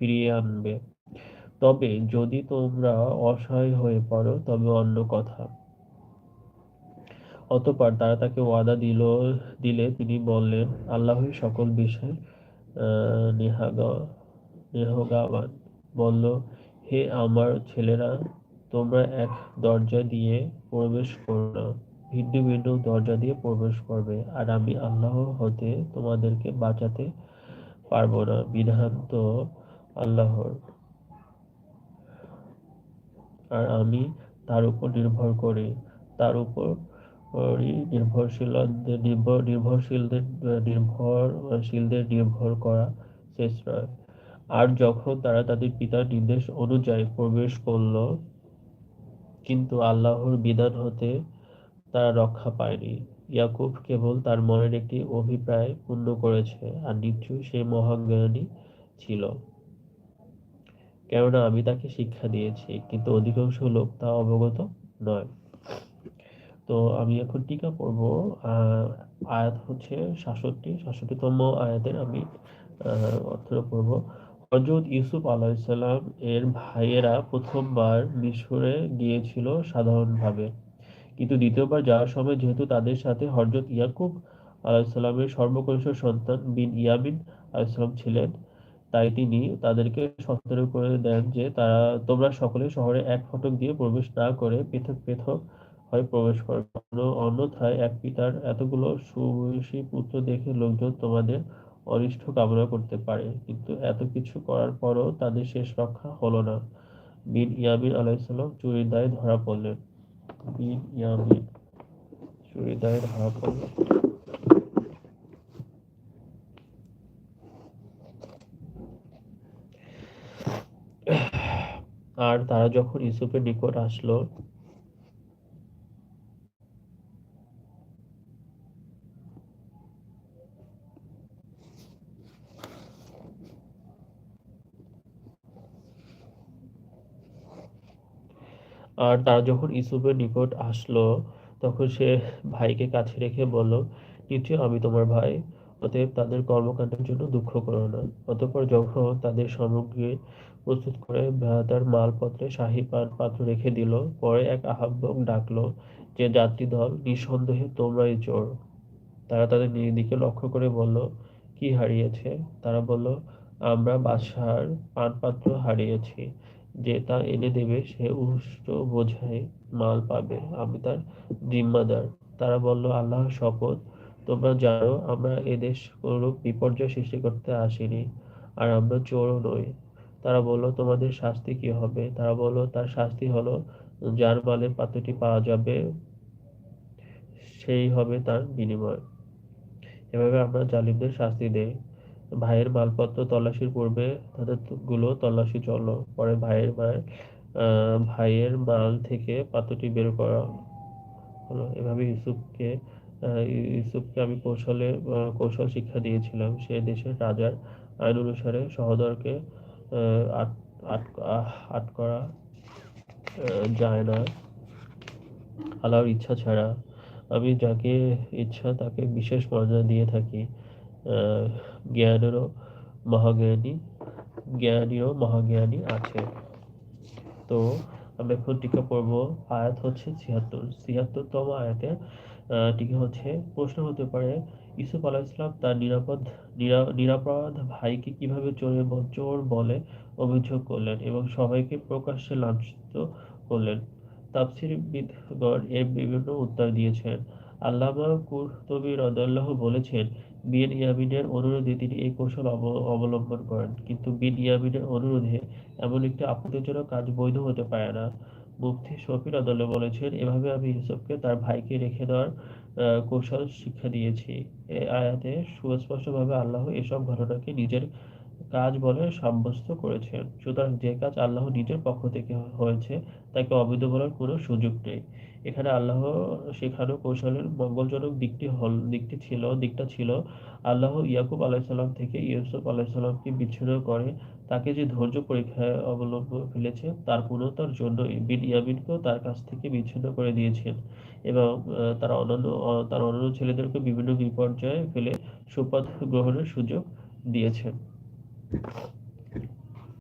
ফিরিয়ে আনবে। তবে যদি তোমরা অসহায় হয়ে পড়ো তবে অন্য কথা। অতঃপর তারা তাকে ওয়াদা দিলে তিনি বললেন, আল্লাহই সকল বিষয় নেহগাবান। বলল, হে আমার ছেলেরা, তোমরা এক দরজা দিয়ে প্রবেশ করো না, ভিন্ন ভিন্ন দরজা দিয়ে প্রবেশ করবে, আর আমি আল্লাহ হতে তোমাদেরকে বাঁচাতে পারবো না। বিধান তো আল্লাহর, আর আমি তার উপর নির্ভর করি। তার উপরই নির্ভরশীলদের নির্ভর করা শ্রেয়। আর যখন তারা তাদের পিতার নির্দেশ অনুযায়ী প্রবেশ করল, কিন্তু আল্লাহর বিধান হতে তারা রক্ষা পায়নি। ইয়াকুব কেবল তার মনের একটি অভিপ্রায় পূর্ণ করেছে, আর নিশ্চয়ই সে মহাজ্ঞানী ছিল, কেননা আমি তাকে শিক্ষা দিয়েছি, কিন্তু অধিকাংশ লোক তা অবগত নয়। তো আমি এখন টিকা পড়ব। আয়াত হচ্ছে ৬৭তম আয়াতের আমি অর্থটা পড়ব। হযরত ইউসুফ আলাইহিসসালাম এর ভাইয়েরা প্রথমবার মিশরে গিয়েছিল সাধারণভাবে, কিন্তু দ্বিতীয়বার যাওয়ার সময় যেহেতু তাদের সাথে হযরত ইয়াকুব আলাইহিসসালামের সর্বকনিষ্ঠ সন্তান বিনয়ামীন আলাইহিসসালাম ছিলেন, তাই তিনি তাদেরকে সতর্ক করে দেন যে তোমরা সকলে শহরে এক ফটক দিয়ে প্রবেশ না করে পৃথক পৃথক হয়ে প্রবেশ করবে, অন্যথায় এক পিতার এতগুলো সুবয়সী পুত্র দেখে লোকজন তোমাদের অনিষ্ট কামনা করতে পারে। কিন্তু এত কিছু করার পরও তাদের শেষ রক্ষা হলো না। বিনয়ামীন আলাইহিসসালাম চুরির দায়ে ধরা পড়লেন। বিনয়ামীন চুরির দায়ে ধরা পড়লেন। আর তারা যখন ইউসুফের নিকট আসলো, তখন সে ভাইকে কাছে রেখে বলল, নিশ্চয় আমি তোমার ভাই, অতএব তাদের কর্মকাণ্ডের জন্য দুঃখ করো না। অতঃপর যখন তাদের সামগ্রী প্রস্তুত করে তার মালপত্রে শাহী পাত্র রেখে দিল, পরে এক আহ্বায়ক ডাকলো যে, যাত্রীদল, নিঃসন্দেহে তোমরাই চোর। তারা তাদের দিকে লক্ষ্য করে বলল, কি হারিয়েছে? তারা বলল, আমরা বাদশাহর পানপাত্র হারিয়েছি। যে তা এনে দেবে সে উষ্ট বোঝাই মাল পাবে, আমি তার জিম্মাদার। তারা বলল, আল্লাহর শপথ, তোমরা জানো আমরা এদেশ কোনরূপ বিপর্যয় সৃষ্টি করতে আসিনি, আর আমরা চোরও নই। তারা বলল, তোমাদের শাস্তি কি হবে? তারা বলল, তার শাস্তি হলো, যার মালের পাত্রটি পাওয়া যাবে সেই হবে তার বিনিময়। এভাবে আমরা জালিমদের শাস্তি দেই। ভাইয়ের মালপত্র তল্লাশির পূর্বে তাদের গুলো তল্লাশি চলল। পরে ভাইয়ের মাল থেকে পাত্রটি বের করা হলো। এভাবে ইউসুফকে আমি কৌশল শিক্ষা দিয়েছিলাম। সে দেশের রাজার আইন অনুসারে সহোদরকে আট আট আট করা যায় না আল্লাহর ইচ্ছা ছাড়া। আমি যাকে ইচ্ছা তাকে বিশেষ মর্যাদা দিয়ে থাকি। আহ, জ্ঞানেরও মহাজ্ঞানী জ্ঞানীও মহাজ্ঞানী আছে। তো আমরা এখন টিকা পড়ব। আয়াত হচ্ছে ৭৬তম আয়াতে টিকা হচ্ছে, প্রশ্ন হতে পারে, ইউসুফ আলাইহিসসালাম তার নিরাপরাধ ভাইকে কিভাবে চোর বলে অভিযোগ করলেন এবং সবাইকে প্রকাশ্যে লাঞ্ছিত করলেন। তাফসীরবিদগণ এর বিভিন্ন উত্তর দিয়েছেন। আল্লামা কুরতুবী রাদিয়াল্লাহু বলেছেন, বিনয়ামীনের অনুরোধে তিনি এই কৌশল অবলম্বন করেন, কিন্তু বিনয়ামীনের অনুরোধে এমন একটি আপত্তিজনক কাজ বৈধ হতে পারে না। মুফতি শফী রাদিয়াল্লাহু বলেছেন, এভাবে আমি ইউসুফকে তার ভাইকে রেখে দেওয়ার কৌশল শিক্ষা দিয়েছি। এ আয়াতে সুস্পষ্টভাবে আল্লাহ এসব ঘটনাকে নিজের কাজ বলে সাব্যস্ত করেছেন। সুতরাং যে কাজ আল্লাহ নিজের পক্ষ থেকে হয়েছে তাকে অবৈধ বলার কোনো সুযোগ নেই। এখানে আল্লাহ শেখানো কৌশলের মঙ্গলজনক দিকটা ছিল আল্লাহ ইয়াকুব আলাইহিসসালাম থেকে ইউসুফ আলাইহিসসালামকে বিচ্ছিন্ন করে তাকে যে ধৈর্য পরীক্ষায় অবলম্বন ফেলেছে তার পূর্ণতার জন্য বিনয়ামীনকেও তার কাছ থেকে বিচ্ছিন্ন করে দিয়েছেন, এবং তার অন্যান্য ছেলেদেরকে বিভিন্ন বিপর্যয়ে ফেলে সুপথ গ্রহণের সুযোগ দিয়েছেন।